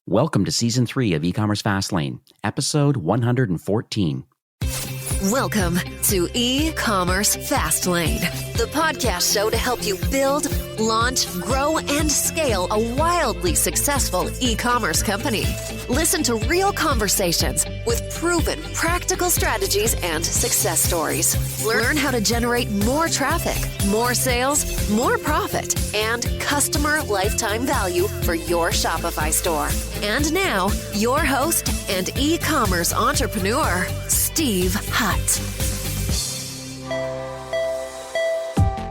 Welcome to Season 3 of E-commerce Fastlane, Episode 114. Welcome to E-commerce Fastlane, the podcast show to help you build, launch, grow, and scale a wildly successful e-commerce company. Listen to real conversations with proven practical strategies and success stories. Learn how to generate more traffic, more sales, more profit, and customer lifetime value for your Shopify store. And now, your host and e-commerce entrepreneur, Steve Hutt.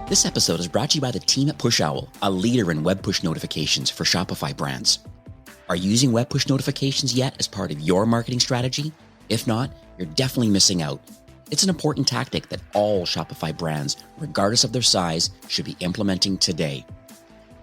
This episode is brought to you by the team at PushOwl, a leader in web push notifications for Shopify brands. Are you using web push notifications yet as part of your marketing strategy? If not, you're definitely missing out. It's an important tactic that all Shopify brands, regardless of their size, should be implementing today.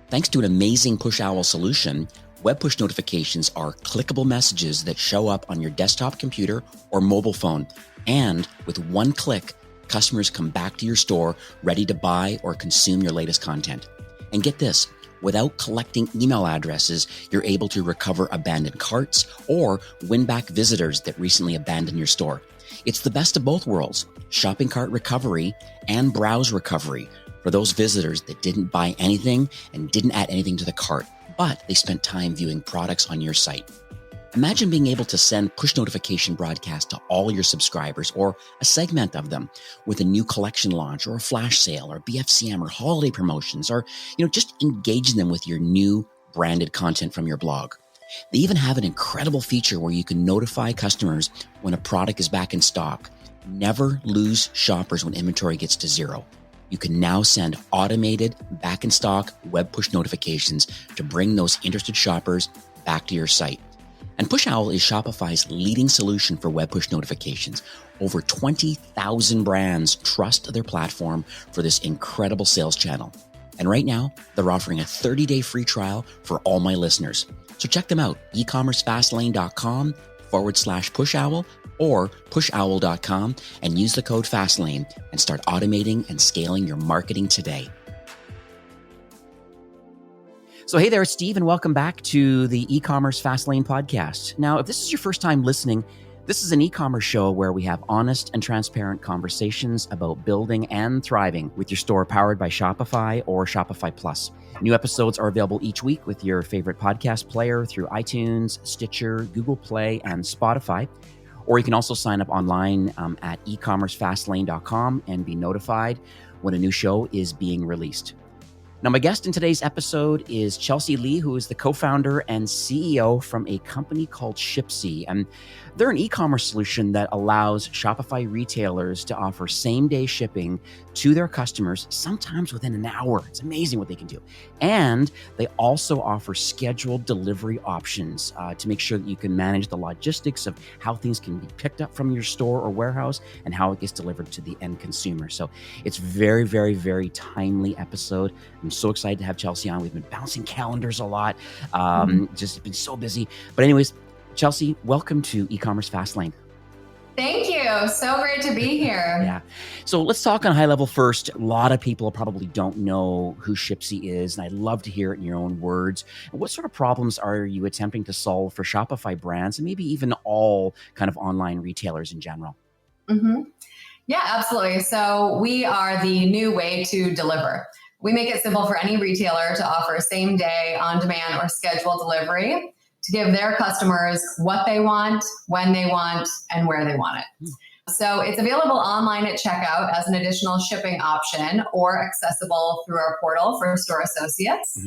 Thanks to an amazing PushOwl solution, web push notifications are clickable messages that show up on your desktop computer or mobile phone. And with one click, customers come back to your store ready to buy or consume your latest content. And get this, without collecting email addresses, you're able to recover abandoned carts or win back visitors that recently abandoned your store. It's the best of both worlds, shopping cart recovery and browse recovery for those visitors that didn't buy anything and didn't add anything to the cart, but they spent time viewing products on your site. Imagine being able to send push notification broadcasts to all your subscribers or a segment of them with a new collection launch or a flash sale or BFCM or holiday promotions or, just engaging them with your new branded content from your blog. They even have an incredible feature where you can notify customers when a product is back in stock. Never lose shoppers when inventory gets to zero. You can now send automated back in stock web push notifications to bring those interested shoppers back to your site. And PushOwl is Shopify's leading solution for web push notifications. Over 20,000 brands trust their platform for this incredible sales channel. And right now, they're offering a 30-day free trial for all my listeners. So check them out, ecommercefastlane.com/PushOwl or pushowl.com and use the code Fastlane and start automating and scaling your marketing today. So hey there, it's Steve, and welcome back to the E-commerce Fastlane podcast. Now, if this is your first time listening, this is an e-commerce show where we have honest and transparent conversations about building and thriving with your store powered by Shopify or Shopify Plus. New episodes are available each week with your favorite podcast player through iTunes, Stitcher, Google Play, and Spotify. Or you can also sign up online at ecommercefastlane.com and be notified when a new show is being released. Now, my guest in today's episode is Chelsea Lee, who is the co-founder and CEO from a company called Shipsy. And they're an e-commerce solution that allows Shopify retailers to offer same-day shipping to their customers, sometimes within an hour. It's amazing what they can do. And they also offer scheduled delivery options to make sure that you can manage the logistics of how things can be picked up from your store or warehouse and how it gets delivered to the end consumer. So it's very, very, very timely episode. I'm so excited to have Chelsea on. We've been bouncing calendars a lot, just been so busy. But anyways, Chelsea, welcome to E-commerce Fastlane. Thank you. So great to be here. Yeah. So let's talk on a high level first. A lot of people probably don't know who Shipsy is, and I'd love to hear it in your own words. What sort of problems are you attempting to solve for Shopify brands and maybe even all kind of online retailers in general? Yeah, absolutely. So we are the new way to deliver. We make it simple for any retailer to offer same day, on demand, or scheduled delivery to give their customers what they want, when they want, and where they want it. So it's available online at checkout as an additional shipping option or accessible through our portal for store associates.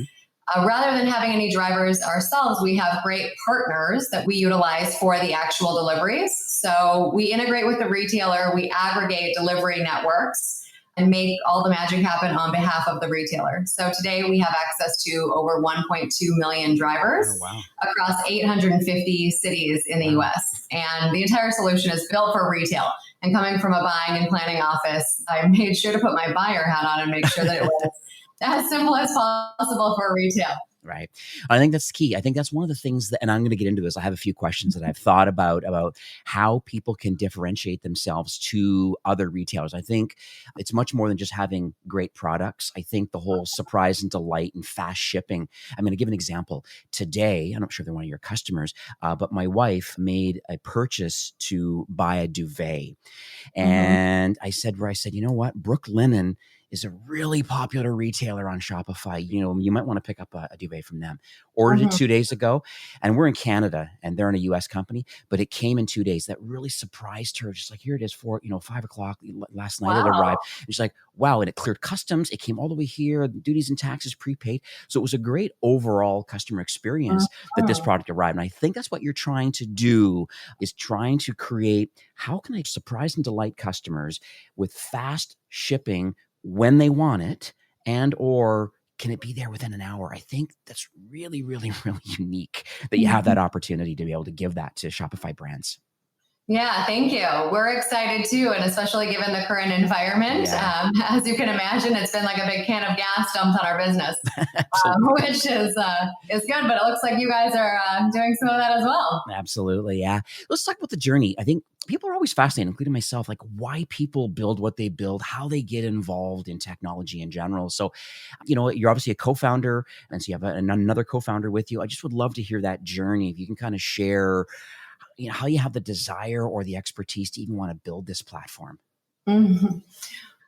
Rather than having any drivers ourselves, we have great partners that we utilize for the actual deliveries. So we integrate with the retailer, we aggregate delivery networks, and make all the magic happen on behalf of the retailer. So today we have access to over 1.2 million drivers across 850 cities in the US. And the entire solution is built for retail. And coming from a buying and planning office, I made sure to put my buyer hat on and make sure that it was as simple as possible for retail. Right. I think that's key. I think that's one of the things that, and I'm going to get into this. I have a few questions that I've thought about how people can differentiate themselves to other retailers. I think it's much more than just having great products. I think the whole surprise and delight and fast shipping. I'm going to give an example. Today, I'm not sure if they're one of your customers, but my wife made a purchase to buy a duvet. And I said, you know what? Brooklinen is a really popular retailer on Shopify. You know, you might want to pick up a duvet from them. Ordered it 2 days ago, and we're in Canada, and they're in a US company, but it came in 2 days. That really surprised her. Just like, here it is for, 5:00 last night it arrived. And she's like, wow. And it cleared customs. It came all the way here, duties and taxes prepaid. So it was a great overall customer experience that this product arrived. And I think that's what you're trying to do, is trying to create, how can I surprise and delight customers with fast shipping when they want it, and or can it be there within an hour? I think that's really, really, really unique that you have that opportunity to be able to give that to Shopify brands. Yeah, thank you. We're excited too, and especially given the current environment. As you can imagine, it's been like a big can of gas dumped on our business, which is good. But it looks like you guys are doing some of that as well. Absolutely, yeah. Let's talk about the journey. I think people are always fascinated, including myself, like why people build what they build, how they get involved in technology in general. So, you're obviously a co-founder, and so you have another co-founder with you. I just would love to hear that journey. If you can kind of share, how you have the desire or the expertise to even want to build this platform.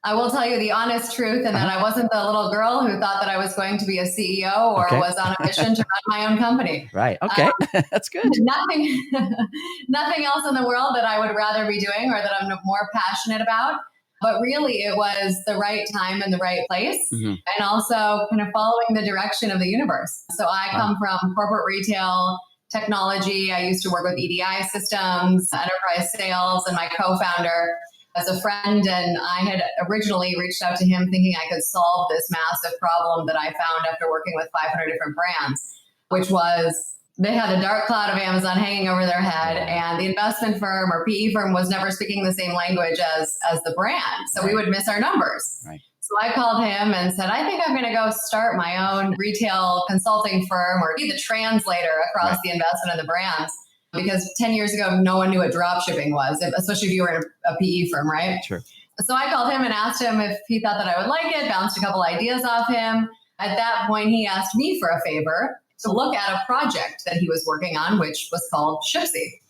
I will tell you the honest truth, and that I wasn't the little girl who thought that I was going to be a CEO or was on a mission to run my own company. Right. Okay. That's good. Nothing else in the world that I would rather be doing or that I'm more passionate about. But really, it was the right time and the right place, and also kind of following the direction of the universe. So I come from corporate retail, technology. I used to work with EDI systems, enterprise sales, and my co-founder as a friend. And I had originally reached out to him thinking I could solve this massive problem that I found after working with 500 different brands, which was they had a dark cloud of Amazon hanging over their head, and the investment firm or PE firm was never speaking the same language as the brand. So we would miss our numbers. Right. So I called him and said, I think I'm going to go start my own retail consulting firm or be the translator across the investment of the brands. Because 10 years ago, no one knew what drop shipping was, especially if you were in a PE firm, right? Sure. So I called him and asked him if he thought that I would like it, bounced a couple ideas off him. At that point, he asked me for a favor to look at a project that he was working on, which was called Shipsy.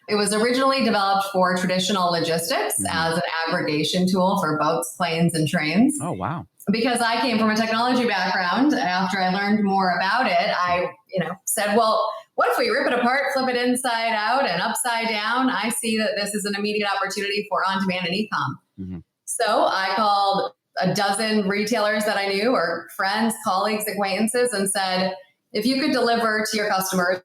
It was originally developed for traditional logistics as an aggregation tool for boats, planes, and trains. Oh, wow. Because I came from a technology background, after I learned more about it, I said, well, what if we rip it apart, flip it inside out and upside down? I see that this is an immediate opportunity for on-demand and e-com. So I called a dozen retailers that I knew, or friends, colleagues, acquaintances, and said, if you could deliver to your customers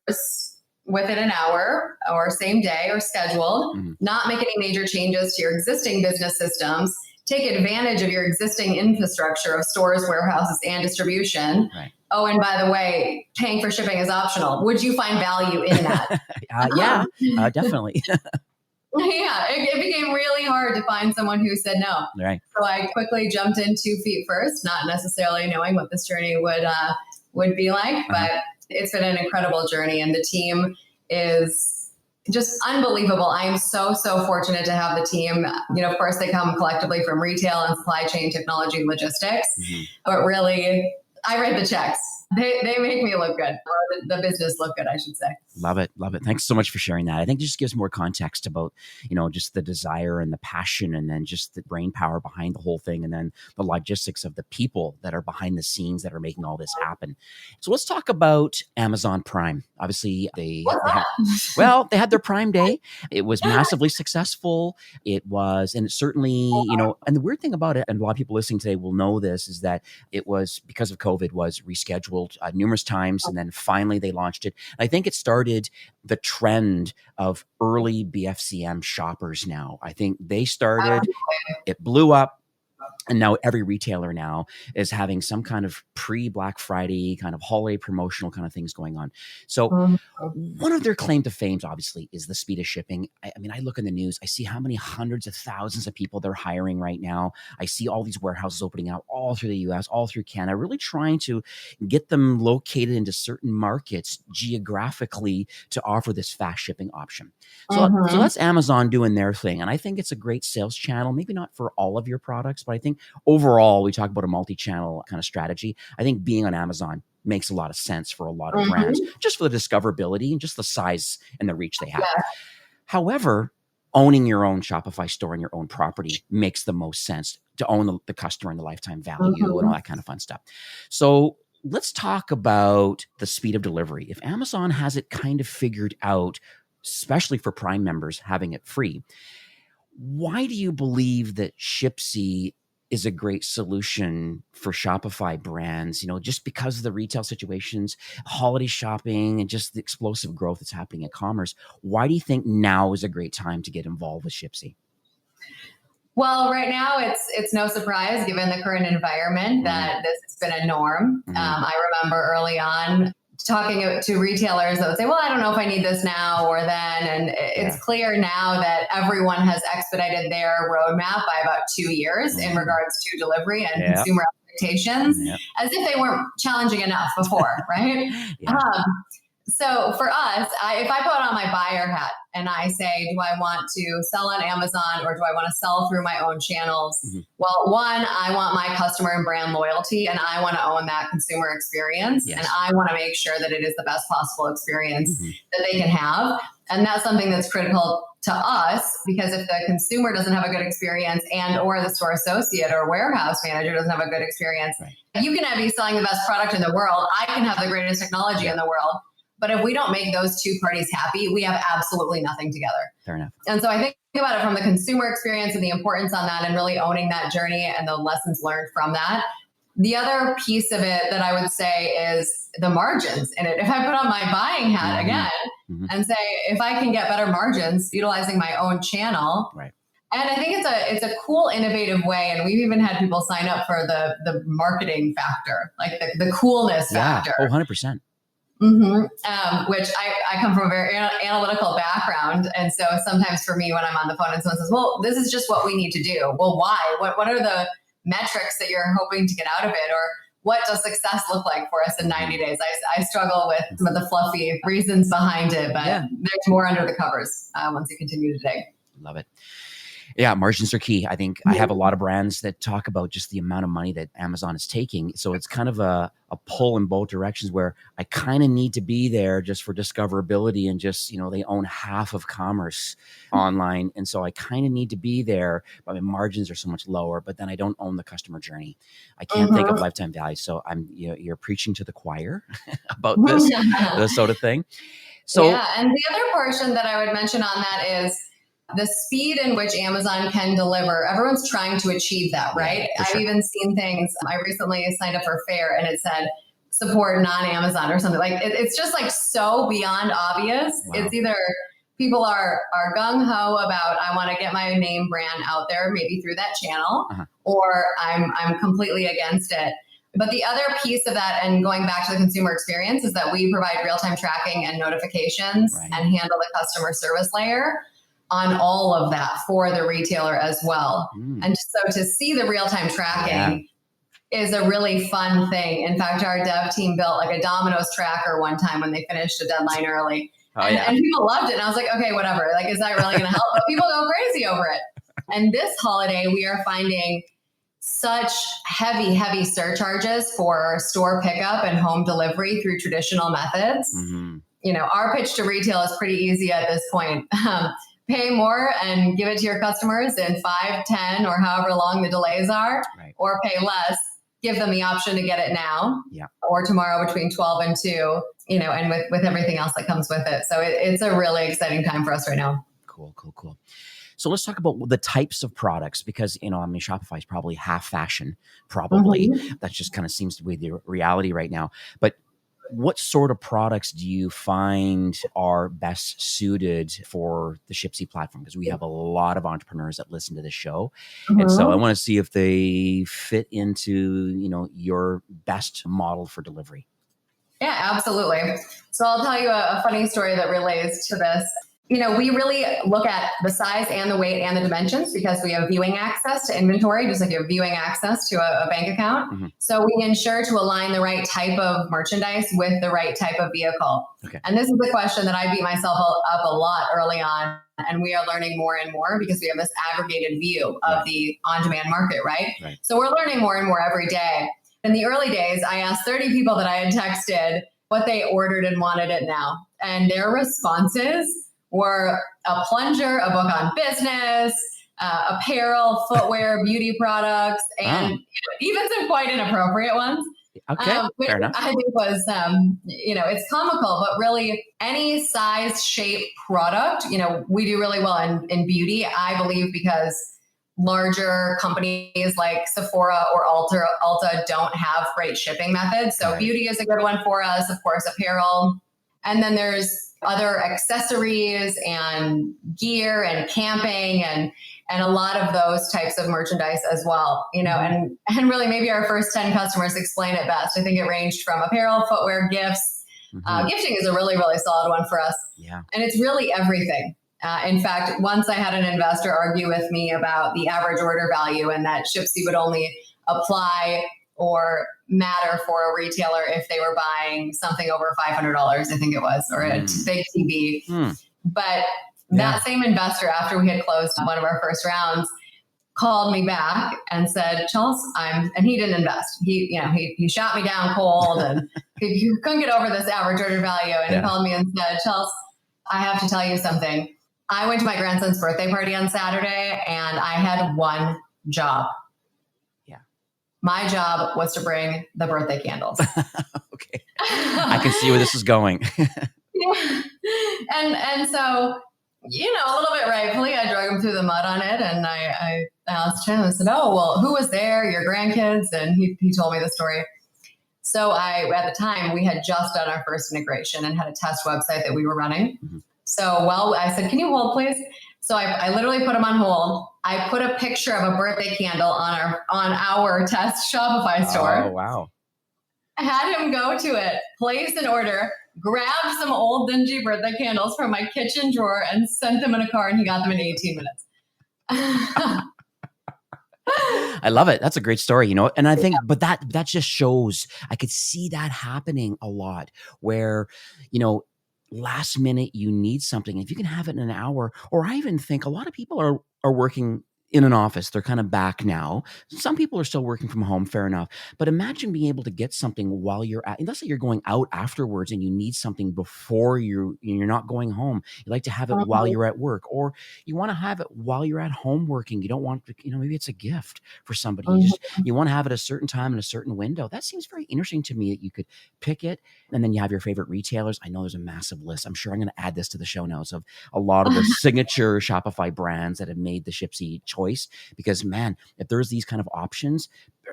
within an hour or same day or scheduled, not make any major changes to your existing business systems, take advantage of your existing infrastructure of stores, warehouses, and distribution. Right. Oh, and by the way, paying for shipping is optional. Would you find value in that? Definitely. It became really hard to find someone who said no. Right. So I quickly jumped in 2 feet first, not necessarily knowing what this journey would be like, but it's been an incredible journey, and the team is just unbelievable. I am so fortunate to have the team. Of course, they come collectively from retail and supply chain technology and logistics, but really, I write the checks. They make me look good, or the business look good, I should say. Love it. Thanks so much for sharing that. I think it just gives more context about, just the desire and the passion, and then just the brain power behind the whole thing, and then the logistics of the people that are behind the scenes that are making all this happen. So let's talk about Amazon Prime. Obviously, they had their Prime Day. It was massively successful. It was, and it certainly, and the weird thing about it, and a lot of people listening today will know this, is that it was, because of COVID, was rescheduled numerous times, and then finally they launched it. And I think it started the trend of early BFCM shoppers now. I think they started, it blew up, And now every retailer now is having some kind of pre-Black Friday kind of holiday promotional kind of things going on. So one of their claim to fame, obviously, is the speed of shipping. I mean, I look in the news, I see how many hundreds of thousands of people they're hiring right now. I see all these warehouses opening out all through the US, all through Canada, really trying to get them located into certain markets geographically to offer this fast shipping option. So that's Amazon doing their thing. And I think it's a great sales channel, maybe not for all of your products, but I think overall, we talk about a multi-channel kind of strategy. I think being on Amazon makes a lot of sense for a lot of brands, just for the discoverability and just the size and the reach they have. Yeah. However, owning your own Shopify store and your own property makes the most sense to own the customer and the lifetime value and all that kind of fun stuff. So let's talk about the speed of delivery. If Amazon has it kind of figured out, especially for Prime members having it free, why do you believe that Shipsy is a great solution for Shopify brands, just because of the retail situations, holiday shopping, and just the explosive growth that's happening in commerce? Why do you think now is a great time to get involved with Shipsy? Well, right now it's no surprise given the current environment that this has been a norm. I remember early on talking to retailers that would say, well, I don't know if I need this now or then. And it's clear now that everyone has expedited their roadmap by about 2 years in regards to delivery and consumer expectations, as if they weren't challenging enough before, right? So for us, if I put on my buyer hat and I say, do I want to sell on Amazon or do I want to sell through my own channels? Well, one, I want my customer and brand loyalty, and I want to own that consumer experience. And I want to make sure that it is the best possible experience that they can have. And that's something that's critical to us, because if the consumer doesn't have a good experience and or the store associate or warehouse manager doesn't have a good experience, you can be selling the best product in the world. I can have the greatest technology in the world. But if we don't make those two parties happy, we have absolutely nothing together. Fair enough. And so I think about it from the consumer experience and the importance on that and really owning that journey and the lessons learned from that. The other piece of it that I would say is the margins in it. If I put on my buying hat again and say, if I can get better margins utilizing my own channel, and I think it's a cool, innovative way. And we've even had people sign up for the marketing factor, like the coolness factor. 100%. Which I come from a very analytical background. And so sometimes for me, when I'm on the phone and someone says, well, this is just what we need to do. Well, why? What are the metrics that you're hoping to get out of it? Or what does success look like for us in 90 days? I struggle with some of the fluffy reasons behind it, but there's more under the covers once you continue to dig. Love it. Yeah, margins are key. I think I have a lot of brands that talk about just the amount of money that Amazon is taking. So it's kind of a pull in both directions where I kind of need to be there just for discoverability and just, they own half of commerce online. And so I kind of need to be there, but my margins are so much lower, but then I don't own the customer journey. I can't think of lifetime value. So you're preaching to the choir about this sort of thing. So, and the other portion that I would mention on that is the speed in which Amazon can deliver. Everyone's trying to achieve that, right? I've even seen things. I recently signed up for Fair and it said support non-Amazon or something. Like it's just like so beyond obvious. It's either people are gung-ho about I want to get my name brand out there maybe through that channel, or I'm completely against it. But the other piece of that, and going back to the consumer experience, is that we provide real-time tracking and notifications and handle the customer service layer on all of that for the retailer as well. And so to see the real-time tracking is a really fun thing. In fact, our dev team built like a Domino's tracker one time when they finished a deadline early. And people loved it. And I was like, okay, whatever. Like, is that really going to help? But people go crazy over it. And this holiday, we are finding such heavy surcharges for store pickup and home delivery through traditional methods. Our pitch to retail is pretty easy at this point. Pay more and give it to your customers in 5, 10, or however long the delays are, or pay less, give them the option to get it now or tomorrow between 12 and 2, and with everything else that comes with it. So it's a really exciting time for us right now. Cool. So let's talk about the types of products, because, Shopify is probably half fashion, probably. That just kind of seems to be the reality right now. But What sort of products do you find are best suited for the Shipsy platform? Because we have a lot of entrepreneurs that listen to the show. And so I want to see if they fit into, your best model for delivery. Yeah, absolutely. So I'll tell you a funny story that relates to this. We really look at the size and the weight and the dimensions because we have viewing access to inventory, just like you have viewing access to a bank account. Mm-hmm. So we ensure to align the right type of merchandise with the right type of vehicle. Okay. And this is the question that I beat myself up a lot early on. And we are learning more and more because we have this aggregated view of the on-demand market, right? So we're learning more and more every day. In the early days, I asked 30 people that I had texted what they ordered and wanted it now. And their responses were a plunger, a book on business, apparel, footwear, beauty products, and even some quite inappropriate ones. Okay, fair enough. I think was, it's comical, but really any size, shape, product, we do really well in beauty, I believe, because larger companies like Sephora or Ulta don't have great shipping methods. So beauty is a good one for us, of course, apparel. And then there's other accessories and gear and camping and a lot of those types of merchandise as well, and really maybe our first 10 customers explain it best. I think it ranged from apparel, footwear, gifts. Gifting is a really, really solid one for us. Yeah. And it's really everything. In fact, once I had an investor argue with me about the average order value and that Shipsy would only apply or matter for a retailer if they were buying something over $500, I think it was, or a big TV. But that same investor, after we had closed one of our first rounds, called me back and said, Charles, and he didn't invest. He shot me down cold and he couldn't get over this average order value. And he called me and said, Charles, I have to tell you something. I went to my grandson's birthday party on Saturday and I had one job. My job was to bring the birthday candles. Okay. I can see where this is going. And so, a little bit rightfully, I drug him through the mud on it. And I asked him, I said, oh, well, who was there? Your grandkids? And he told me the story. So at the time, we had just done our first integration and had a test website that we were running. So, I said, can you hold, please? So I literally put him on hold. I put a picture of a birthday candle on our test Shopify store. Oh, wow. I had him go to it, place an order, grab some old dingy birthday candles from my kitchen drawer and sent them in a car, and he got them in 18 minutes. I love it. That's a great story, and I think, but that just shows, I could see that happening a lot where, last minute you need something. If you can have it in an hour, or I even think a lot of people are working in an office. They're kind of back now. Some people are still working from home, fair enough. But imagine being able to get something while you're let's say you're going out afterwards and you need something before you're not going home. You like to have it while you're at work, or you want to have it while you're at home working. You don't want to, maybe it's a gift for somebody. You want to have it a certain time in a certain window. That seems very interesting to me that you could pick it, and then you have your favorite retailers. I know there's a massive list. I'm sure I'm going to add this to the show notes of a lot of the signature Shopify brands that have made the Shipsy choice. Because man, if there's these kind of options,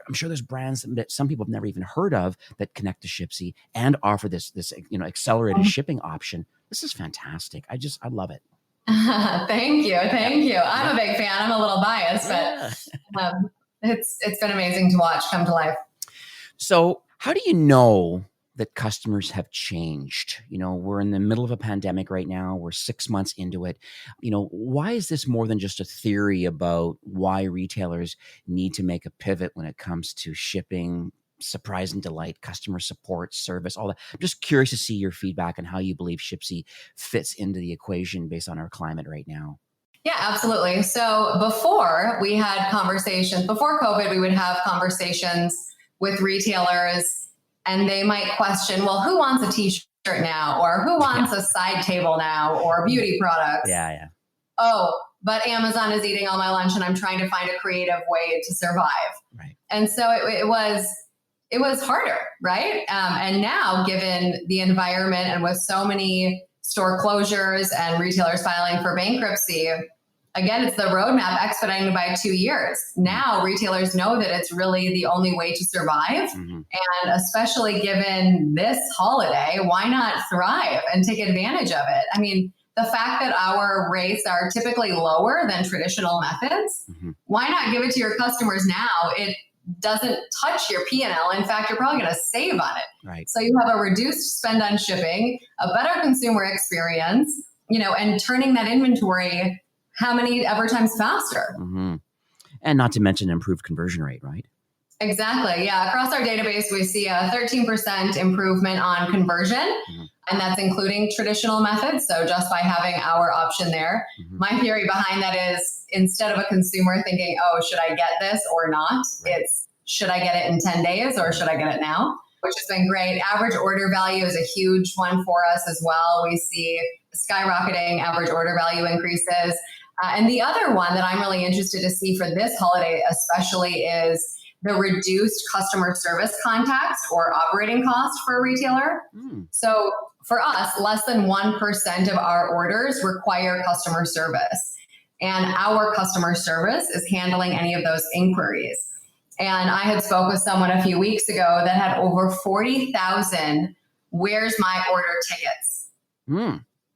I'm sure there's brands that some people have never even heard of that connect to Shipsy and offer this accelerated shipping option. This is fantastic. I love it. Thank you. I'm a big fan. I'm a little biased, but it's been amazing to watch come to life. So how do you know that customers have changed? We're in the middle of a pandemic right now. We're 6 months into it. Why is this more than just a theory about why retailers need to make a pivot when it comes to shipping, surprise and delight, customer support, service, all that? I'm just curious to see your feedback on how you believe Shipsy fits into the equation based on our climate right now. Yeah, absolutely. So before COVID, we would have conversations with retailers, and they might question, well, who wants a t-shirt now? Or who wants a side table now? Or beauty products? Yeah. Oh, but Amazon is eating all my lunch and I'm trying to find a creative way to survive. Right. And so it was harder, right? And now, given the environment and with so many store closures and retailers filing for bankruptcy, again, it's the roadmap expedited by 2 years. Now retailers know that it's really the only way to survive. And especially given this holiday, why not thrive and take advantage of it? I mean, the fact that our rates are typically lower than traditional methods, why not give it to your customers now? It doesn't touch your P&L. In fact, you're probably going to save on it. Right. So you have a reduced spend on shipping, a better consumer experience, and turning that inventory how many ever times faster. And not to mention improved conversion rate, right? Exactly. Yeah. Across our database, we see a 13% improvement on conversion, and that's including traditional methods. So just by having our option there, my theory behind that is instead of a consumer thinking, oh, should I get this or not? It's should I get it in 10 days or should I get it now? Which has been great. Average order value is a huge one for us as well. We see skyrocketing average order value increases. And the other one that I'm really interested to see for this holiday especially is the reduced customer service contacts or operating cost for a retailer. So for us, less than 1% of our orders require customer service. And our customer service is handling any of those inquiries. And I had spoke with someone a few weeks ago that had over 40,000 where's my order tickets,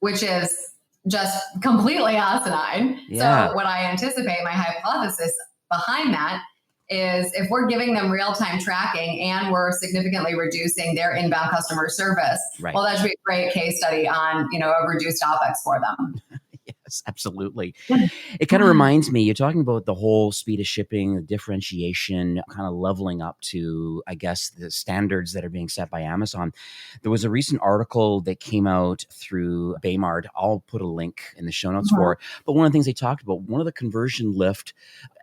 which is just completely asinine. Yeah. So what I anticipate, my hypothesis behind that is if we're giving them real-time tracking and we're significantly reducing their inbound customer service, well, that should be a great case study on, a reduced OpEx for them. Yes, absolutely. It kind of reminds me, you're talking about the whole speed of shipping, the differentiation, kind of leveling up to, I guess, the standards that are being set by Amazon. There was a recent article that came out through Baymard. I'll put a link in the show notes for it. But one of the things they talked about, one of the conversion lift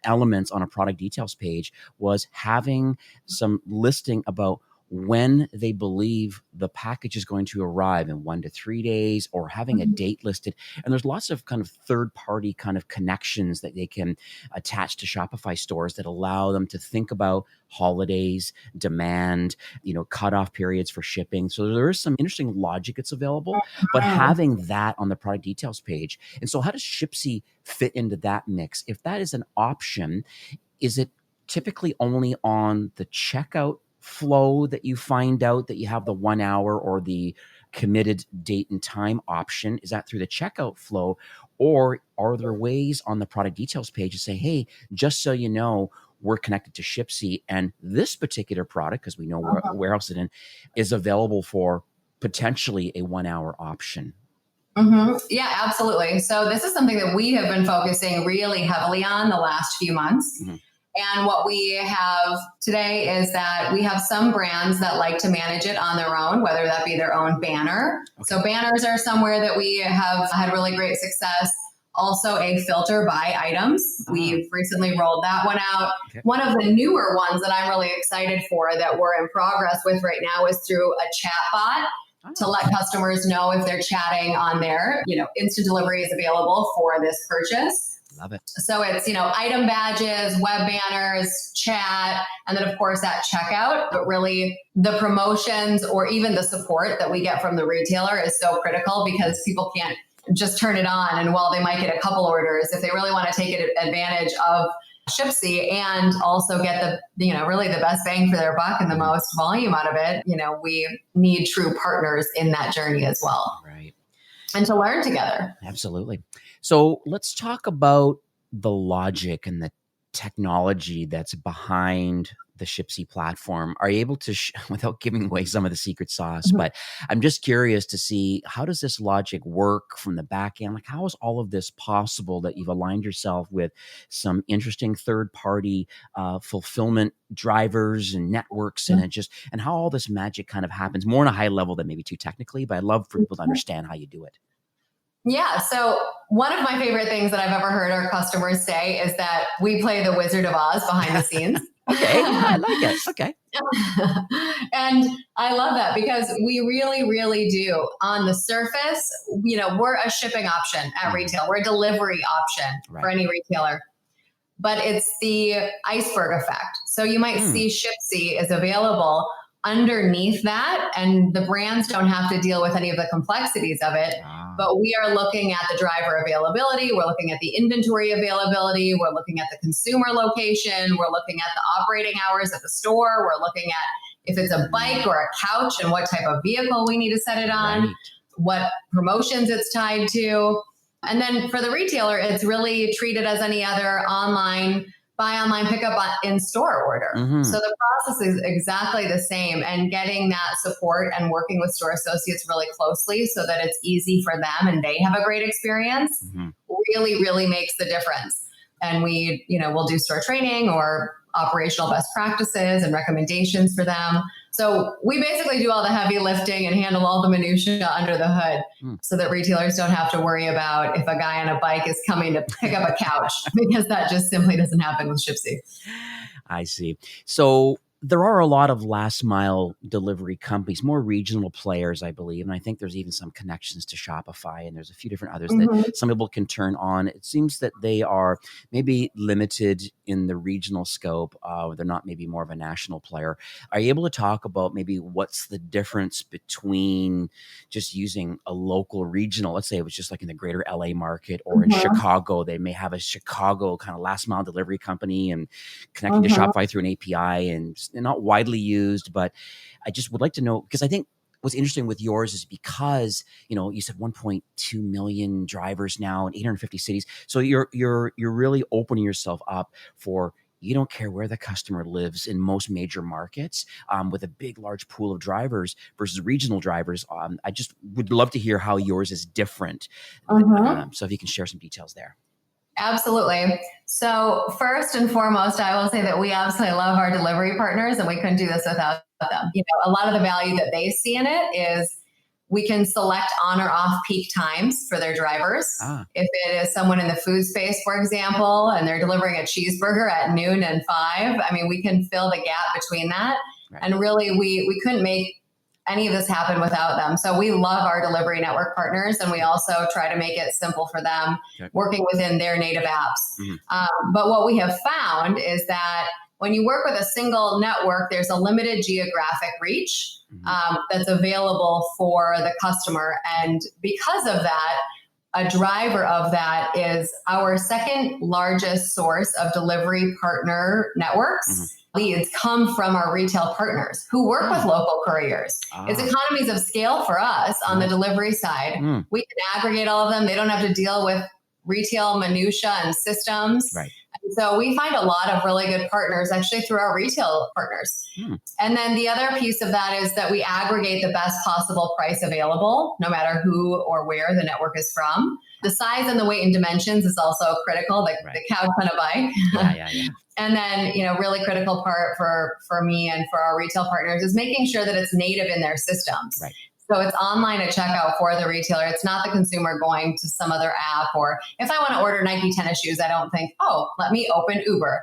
elements on a product details page was having some listing about when they believe the package is going to arrive in 1 to 3 days, or having a date listed. And there's lots of kind of third-party kind of connections that they can attach to Shopify stores that allow them to think about holidays, demand, cutoff periods for shipping. So there is some interesting logic that's available, but having that on the product details page. And so how does Shipsy fit into that mix? If that is an option, is it typically only on the checkout flow that you find out that you have the 1 hour or the committed date and time option? Is that through the checkout flow, or are there ways on the product details page to say, hey, just so you know, we're connected to Shipsy and this particular product, because we know where warehouse it in, is available for potentially a 1 hour option? Yeah, absolutely. So this is something that we have been focusing really heavily on the last few months. And what we have today is that we have some brands that like to manage it on their own, whether that be their own banner. So banners are somewhere that we have had really great success. Also a filter by items. We've recently rolled that one out. One of the newer ones that I'm really excited for that we're in progress with right now is through a chat bot to let customers know if they're chatting on there, instant delivery is available for this purchase. Love it. So it's, item badges, web banners, chat, and then of course at checkout, but really the promotions or even the support that we get from the retailer is so critical because people can't just turn it on. And while they might get a couple orders, if they really want to take advantage of Shipsy and also get the, really the best bang for their buck and the most volume out of it, we need true partners in that journey as well. Right. And to learn together. Absolutely. So let's talk about the logic and the technology that's behind the Shipsy platform. Are you able to, without giving away some of the secret sauce, but I'm just curious to see, how does this logic work from the back end? Like, how is all of this possible that you've aligned yourself with some interesting third-party fulfillment drivers and networks and how all this magic kind of happens more on a high level than maybe too technically, but I'd love for people to understand how you do it. Yeah. So one of my favorite things that I've ever heard our customers say is that we play the Wizard of Oz behind the scenes. Okay. Yeah, I like it. Okay. And I love that because we really, really do. On the surface, we're a shipping option at retail. We're a delivery option for any retailer. But it's the iceberg effect. So you might see Shipsy is available underneath that, and the brands don't have to deal with any of the complexities of it. But we are looking at the driver availability. We're looking at the inventory availability. We're looking at the consumer location. We're looking at the operating hours at the store. We're looking at if it's a bike or a couch and what type of vehicle we need to set it on, what promotions it's tied to. And then for the retailer, it's really treated as any other buy online, pick up in store order. So the process is exactly the same, and getting that support and working with store associates really closely so that it's easy for them and they have a great experience really, really makes the difference. And we'll do store training or operational best practices and recommendations for them. So we basically do all the heavy lifting and handle all the minutia under the hood so that retailers don't have to worry about if a guy on a bike is coming to pick up a couch, because that just simply doesn't happen with Shipsy. I see. So there are a lot of last mile delivery companies, more regional players, I believe. And I think there's even some connections to Shopify, and there's a few different others that some people can turn on. It seems that they are maybe limited in the regional scope. They're not maybe more of a national player. Are you able to talk about maybe what's the difference between just using a local regional, let's say it was just like in the greater LA market, or in Chicago, they may have a Chicago kind of last mile delivery company and connecting to Shopify through an API, and they're not widely used, but I just would like to know, because I think what's interesting with yours is because, you said 1.2 million drivers now in 850 cities. So you're really opening yourself up for, you don't care where the customer lives in most major markets, with a big, large pool of drivers versus regional drivers. I just would love to hear how yours is different. So if you can share some details there. Absolutely. So first and foremost, I will say that we absolutely love our delivery partners, and we couldn't do this without them. A lot of the value that they see in it is we can select on or off peak times for their drivers. If it is someone in the food space, for example, and they're delivering a cheeseburger at noon and 5, we can fill the gap between that. Right. And really, we couldn't make any of this happen without them. So we love our delivery network partners, and we also try to make it simple for them, working within their native apps. But what we have found is that when you work with a single network, there's a limited geographic reach that's available for the customer. And because of that, a driver of that is our second largest source of delivery partner networks. Leads come from our retail partners who work with local couriers. It's economies of scale for us on the delivery side. We can aggregate all of them. They don't have to deal with retail minutia and systems. Right. And so we find a lot of really good partners actually through our retail partners. And then the other piece of that is that we aggregate the best possible price available, no matter who or where the network is from. The size and the weight and dimensions is also critical, like the couch on a bike. And then, really critical part for me and for our retail partners is making sure that it's native in their systems. Right. So it's online at checkout for the retailer. It's not the consumer going to some other app, or if I want to order Nike tennis shoes, I don't think, let me open Uber.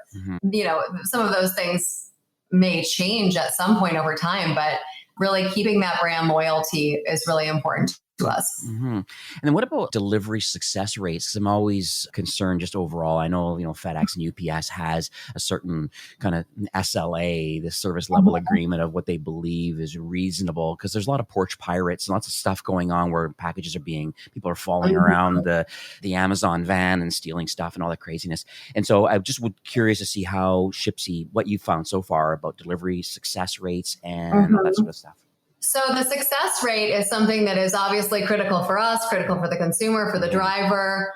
Some of those things may change at some point over time, but really keeping that brand loyalty is really important to us. And then what about delivery success rates? Because I'm always concerned just overall. I know, FedEx and UPS has a certain kind of SLA, the service level agreement of what they believe is reasonable, because there's a lot of porch pirates and lots of stuff going on where people are falling around the Amazon van and stealing stuff and all that craziness. And so I just would curious to see how Shipsy, what you found so far about delivery success rates and all that sort of stuff. So the success rate is something that is obviously critical for us, critical for the consumer, for the driver.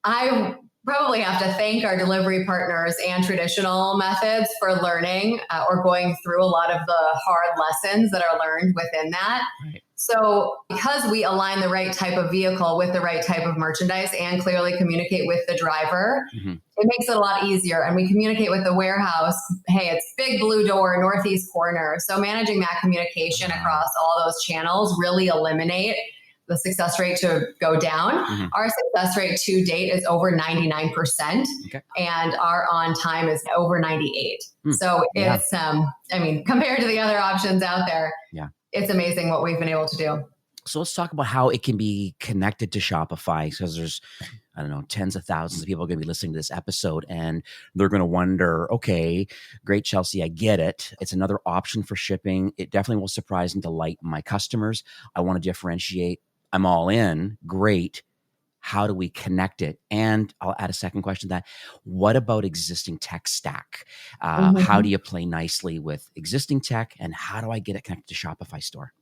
I probably have to thank our delivery partners and traditional methods for learning or going through a lot of the hard lessons that are learned within that. Right. So because we align the right type of vehicle with the right type of merchandise and clearly communicate with the driver, it makes it a lot easier. And we communicate with the warehouse, hey, it's big blue door, northeast corner. So managing that communication across all those channels really eliminate the success rate to go down. Our success rate to date is over 99%, and our on time is over 98. So it's, compared to the other options out there, it's amazing what we've been able to do. So let's talk about how it can be connected to Shopify, because there's, tens of thousands of people are going to be listening to this episode, and they're going to wonder, okay, great, Chelsea, I get it. It's another option for shipping. It definitely will surprise and delight my customers. I want to differentiate. I'm all in. Great. How do we connect it? And I'll add a second question to that. What about existing tech stack? How do you play nicely with existing tech, and how do I get it connected to Shopify store?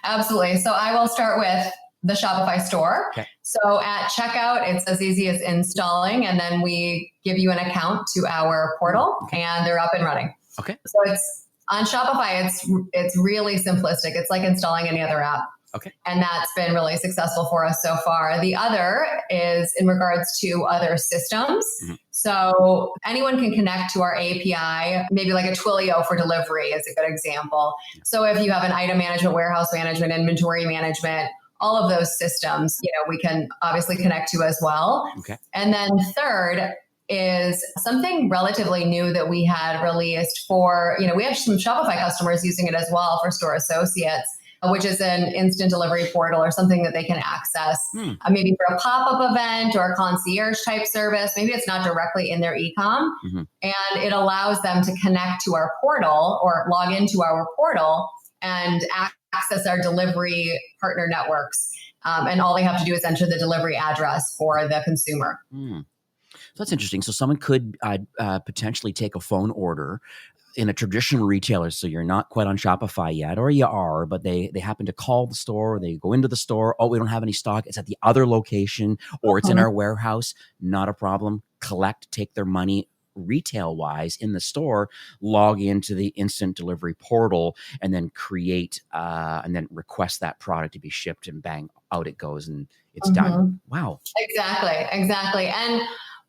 Absolutely. So I will start with the Shopify store. Okay. So at checkout, it's as easy as installing, and then we give you an account to our portal, and they're up and running. Okay. So it's on Shopify. It's really simplistic. It's like installing any other app. Okay. And that's been really successful for us so far. The other is in regards to other systems. So anyone can connect to our API, maybe like a Twilio for delivery is a good example. So if you have an item management, warehouse management, inventory management, all of those systems, we can obviously connect to as well. Okay. And then third is something relatively new that we had released for, we have some Shopify customers using it as well for store associates, which is an instant delivery portal or something that they can access maybe for a pop-up event or a concierge type service. Maybe it's not directly in their e-com, and it allows them to connect to our portal or log into our portal and access our delivery partner networks. And all they have to do is enter the delivery address for the consumer. So that's interesting. So someone could potentially take a phone order in a traditional retailer, so you're not quite on Shopify yet, or you are, but they happen to call the store, they go into the store, oh, we don't have any stock, it's at the other location, or it's in our warehouse, not a problem. Collect, take their money retail-wise in the store, log into the instant delivery portal, and then create, and then request that product to be shipped, and bang, out it goes, and it's done. Wow. Exactly. And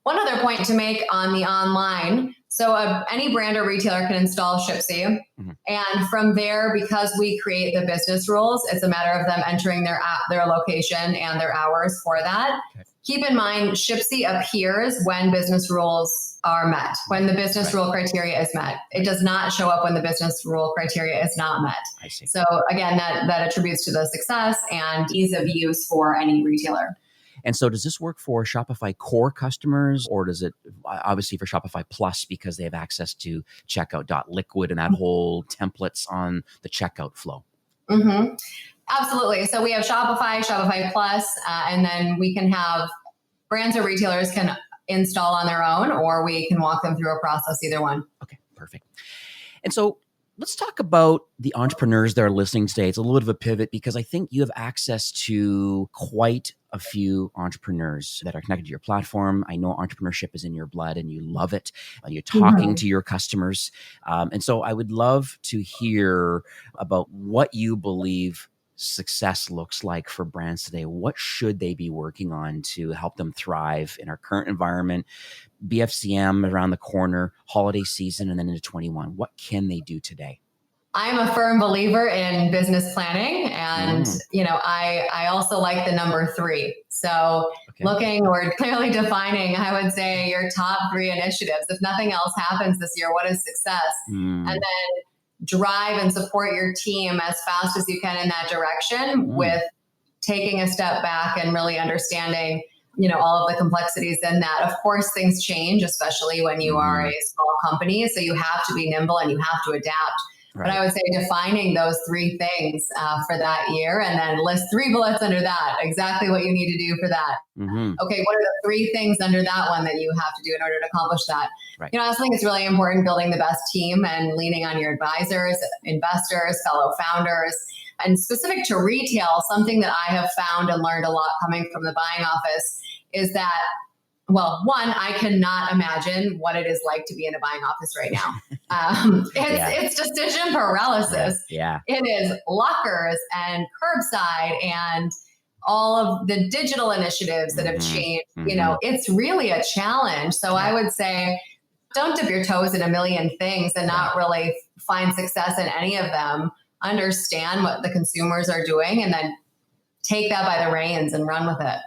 one other point to make on the online, so any brand or retailer can install Shipsy. And from there, because we create the business rules, it's a matter of them entering their location and their hours for that. Okay. Keep in mind, Shipsy appears when business rules are met, when the business rule criteria is met. It does not show up when the business rule criteria is not met. I see. So again, that attributes to the success and ease of use for any retailer. And so does this work for Shopify core customers, or does it obviously for Shopify Plus because they have access to checkout.liquid and that whole templates on the checkout flow? Absolutely. So we have Shopify Plus, and then we can have brands or retailers can install on their own, or we can walk them through a process, either one. Okay, perfect. And so let's talk about the entrepreneurs that are listening today. It's a little bit of a pivot because I think you have access to quite a few entrepreneurs that are connected to your platform. I know entrepreneurship is in your blood and you love it. You're talking to your customers. And so I would love to hear about what you believe success looks like for brands today. What should they be working on to help them thrive in our current environment? BFCM around the corner, holiday season, and then into 21. What can they do today? I'm a firm believer in business planning, and I also like the number 3. So looking or clearly defining, I would say your top 3 initiatives. If nothing else happens this year, what is success? And then drive and support your team as fast as you can in that direction with taking a step back and really understanding all of the complexities in that. Of course, things change, especially when you are a small company. So you have to be nimble and you have to adapt. Right. But I would say defining those 3 things for that year, and then list 3 bullets under that, exactly what you need to do for that. Okay, what are the 3 things under that one that you have to do in order to accomplish that? Right. I also think it's really important building the best team and leaning on your advisors, investors, fellow founders. And specific to retail, something that I have found and learned a lot coming from the buying office is that, well, one, I cannot imagine what it is like to be in a buying office right now. It's decision paralysis. Yeah. It is lockers and curbside and all of the digital initiatives that have changed. It's really a challenge. So I would say, don't dip your toes in a million things and not really find success in any of them. Understand what the consumers are doing and then take that by the reins and run with it.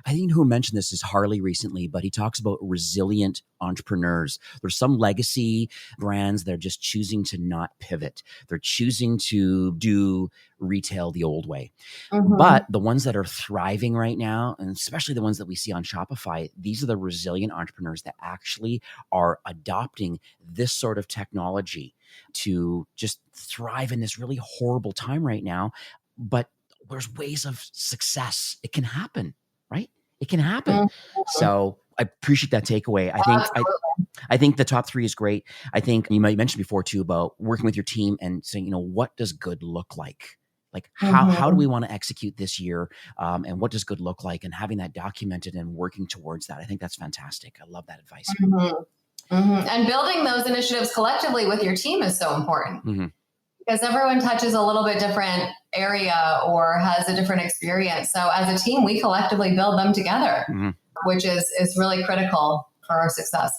I think who mentioned this is Harley recently, but he talks about resilient entrepreneurs. There's some legacy brands that are just choosing to not pivot. They're choosing to do retail the old way. But the ones that are thriving right now, and especially the ones that we see on Shopify, these are the resilient entrepreneurs that actually are adopting this sort of technology to just thrive in this really horrible time right now. But there's ways of success. It can happen, right? It can happen. So I appreciate that takeaway. I think the top 3 is great. I think you might mention before too about working with your team and saying, what does good look like? Like how do we want to execute this year? And what does good look like? And having that documented and working towards that. I think that's fantastic. I love that advice. And building those initiatives collectively with your team is so important because everyone touches a little bit different area or has a different experience. So as a team, we collectively build them together, which is really critical for our success.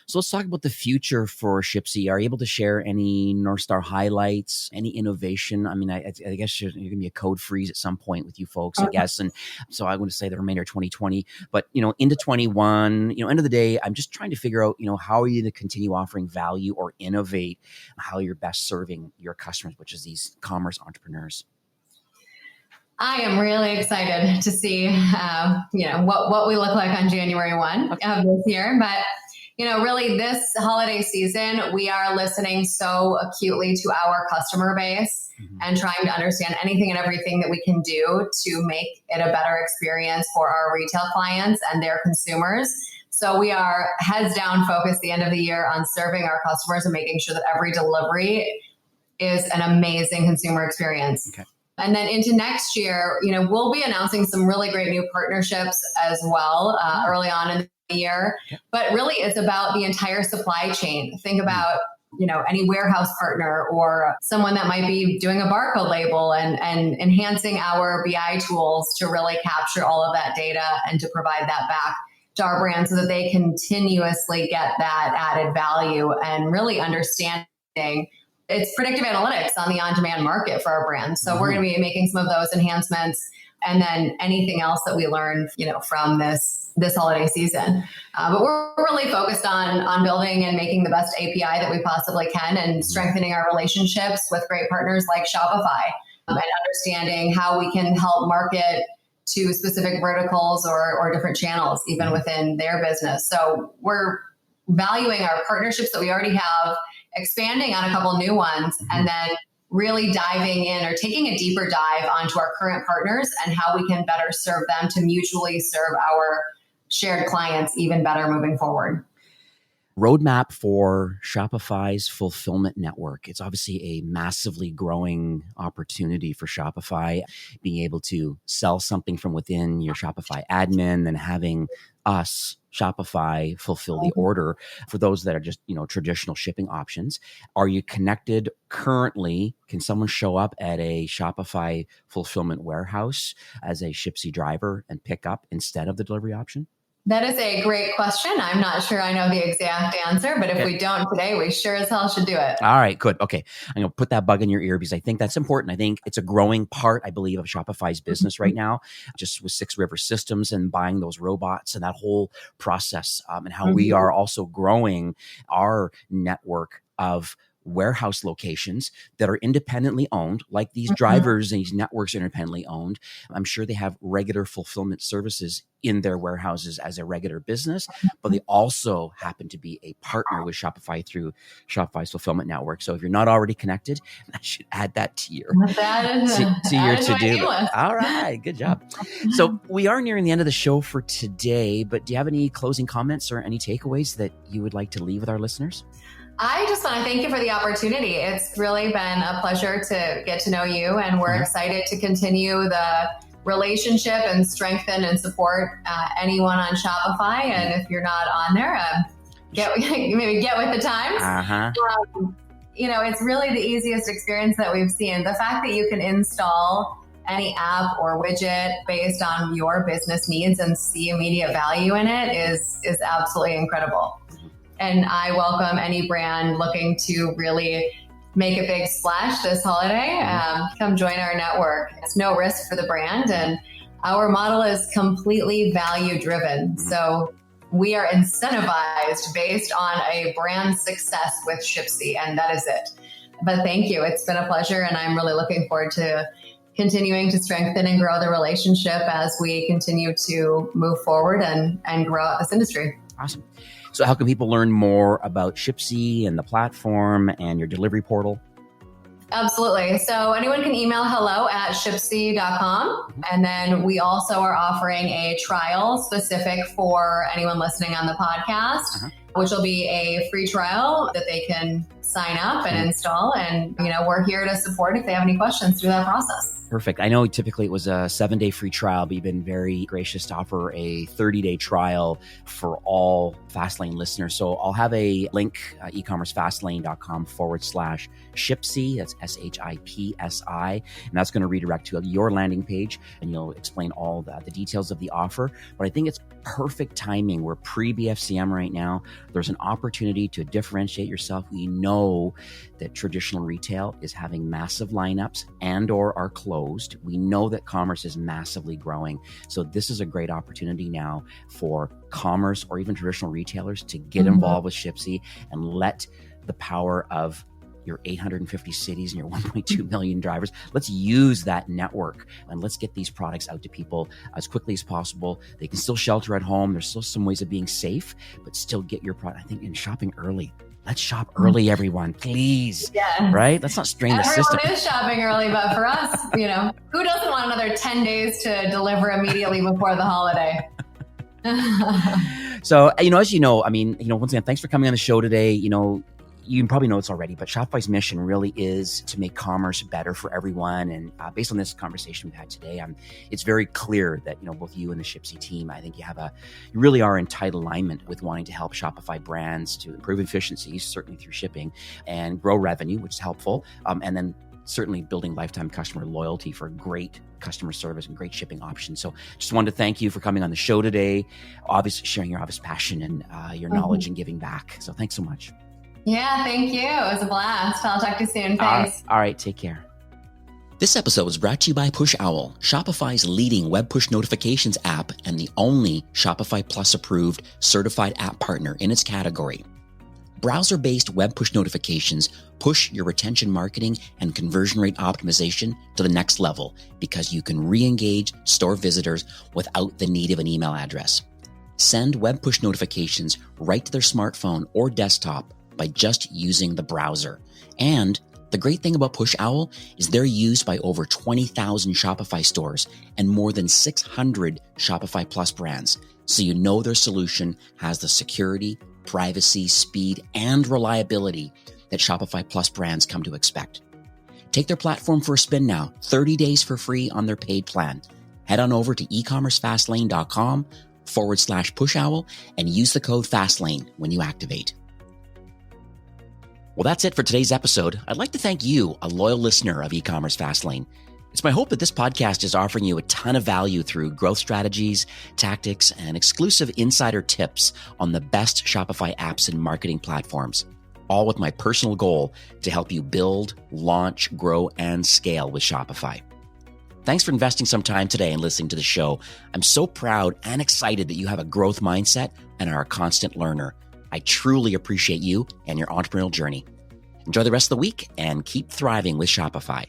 So let's talk about the future for Shipsy. Are you able to share any North Star highlights, any innovation? I mean, I guess you're going to be a code freeze at some point with you folks, I guess. And so I want to say the remainder of 2020, but, into 21, end of the day, I'm just trying to figure out, how are you to continue offering value or innovate how you're best serving your customers, which is these commerce entrepreneurs. I am really excited to see, what we look like on January 1 of this year. But really this holiday season, we are listening so acutely to our customer base and trying to understand anything and everything that we can do to make it a better experience for our retail clients and their consumers. So we are heads down focused the end of the year on serving our customers and making sure that every delivery is an amazing consumer experience. Okay. And then into next year, we'll be announcing some really great new partnerships as well early on in the year. But really, it's about the entire supply chain. Think about, any warehouse partner or someone that might be doing a barcode label and enhancing our BI tools to really capture all of that data and to provide that back to our brand so that they continuously get that added value and really understanding. It's predictive analytics on the on-demand market for our brand. So we're going to be making some of those enhancements and then anything else that we learn, from this holiday season. But we're really focused on building and making the best API that we possibly can and strengthening our relationships with great partners like Shopify and understanding how we can help market to specific verticals or different channels, even within their business. So we're valuing our partnerships that we already have, expanding on a couple new ones, and then really diving in or taking a deeper dive onto our current partners and how we can better serve them to mutually serve our shared clients even better moving forward. Roadmap for Shopify's fulfillment network. It's obviously a massively growing opportunity for Shopify, being able to sell something from within your Shopify admin and having us, Shopify, fulfill the order for those that are just, traditional shipping options. Are you connected currently? Can someone show up at a Shopify fulfillment warehouse as a Shipsy driver and pick up instead of the delivery option? That is a great question. I'm not sure I know the exact answer, but if we don't today, we sure as hell should do it. All right, good. Okay. I'm going to put that bug in your ear because I think that's important. I think it's a growing part, I believe, of Shopify's business right now, just with 6 River Systems and buying those robots and that whole process and how we are also growing our network of warehouse locations that are independently owned, like these drivers and these networks are independently owned. I'm sure they have regular fulfillment services in their warehouses as a regular business, but they also happen to be a partner with Shopify through Shopify's fulfillment network. So if you're not already connected, I should add that to your to-do list. All right, good job. So we are nearing the end of the show for today, but do you have any closing comments or any takeaways that you would like to leave with our listeners? I just want to thank you for the opportunity. It's really been a pleasure to get to know you, and we're excited to continue the relationship and strengthen and support anyone on Shopify. And if you're not on there, maybe get with the times. It's really the easiest experience that we've seen. The fact that you can install any app or widget based on your business needs and see immediate value in it is absolutely incredible. And I welcome any brand looking to really make a big splash this holiday. Come join our network. It's no risk for the brand. And our model is completely value driven. So we are incentivized based on a brand success with Shipsy, and that is it. But thank you. It's been a pleasure. And I'm really looking forward to continuing to strengthen and grow the relationship as we continue to move forward and grow out this industry. Awesome. So how can people learn more about Shipsy and the platform and your delivery portal? Absolutely. So anyone can email hello@shipsy.com. And then we also are offering a trial specific for anyone listening on the podcast, which will be a free trial that they can sign up and install. And, we're here to support if they have any questions through that process. Perfect. I know typically it was a 7-day free trial, but you've been very gracious to offer a 30-day trial for all Fastlane listeners. So I'll have a link, ecommercefastlane.com/Shipsy. That's SHIPSI. And that's going to redirect to your landing page, and you'll explain all the details of the offer. But I think it's perfect timing. We're pre-BFCM right now. There's an opportunity to differentiate yourself. We know that traditional retail is having massive lineups and or are closed. We know that commerce is massively growing. So this is a great opportunity now for commerce or even traditional retailers to get involved with Shipsy and let the power of your 850 cities and your 1.2 million drivers, let's use that network and let's get these products out to people as quickly as possible. They can still shelter at home. There's still some ways of being safe, but still get your product. I think in shopping early. Let's shop early, everyone, please. Yeah. Right? Let's not strain the system. Everyone is shopping early, but for us, who doesn't want another 10 days to deliver immediately before the holiday? So, as you know, once again, thanks for coming on the show today. You probably know this already, but Shopify's mission really is to make commerce better for everyone. And based on this conversation we've had today, it's very clear that, both you and the Shipsy team, I think you really are in tight alignment with wanting to help Shopify brands to improve efficiencies, certainly through shipping, and grow revenue, which is helpful. And then certainly building lifetime customer loyalty for great customer service and great shipping options. So just wanted to thank you for coming on the show today, obviously sharing your obvious passion and your knowledge and giving back. So thanks so much. Yeah, thank you. It was a blast. I'll talk to you soon. Thanks. All right, take care. This episode was brought to you by Push Owl, Shopify's leading web push notifications app and the only Shopify Plus approved certified app partner in its category. Browser-based web push notifications push your retention marketing and conversion rate optimization to the next level because you can re-engage store visitors without the need of an email address. Send web push notifications right to their smartphone or desktop by just using the browser. And the great thing about Push Owl is they're used by over 20,000 Shopify stores and more than 600 Shopify Plus brands. So their solution has the security, privacy, speed, and reliability that Shopify Plus brands come to expect. Take their platform for a spin now, 30 days for free on their paid plan. Head on over to ecommercefastlane.com/Push Owl and use the code FASTLANE when you activate. Well, that's it for today's episode. I'd like to thank you, a loyal listener of E-commerce Fastlane. It's my hope that this podcast is offering you a ton of value through growth strategies, tactics, and exclusive insider tips on the best Shopify apps and marketing platforms, all with my personal goal to help you build, launch, grow, and scale with Shopify. Thanks for investing some time today and listening to the show. I'm so proud and excited that you have a growth mindset and are a constant learner. I truly appreciate you and your entrepreneurial journey. Enjoy the rest of the week and keep thriving with Shopify.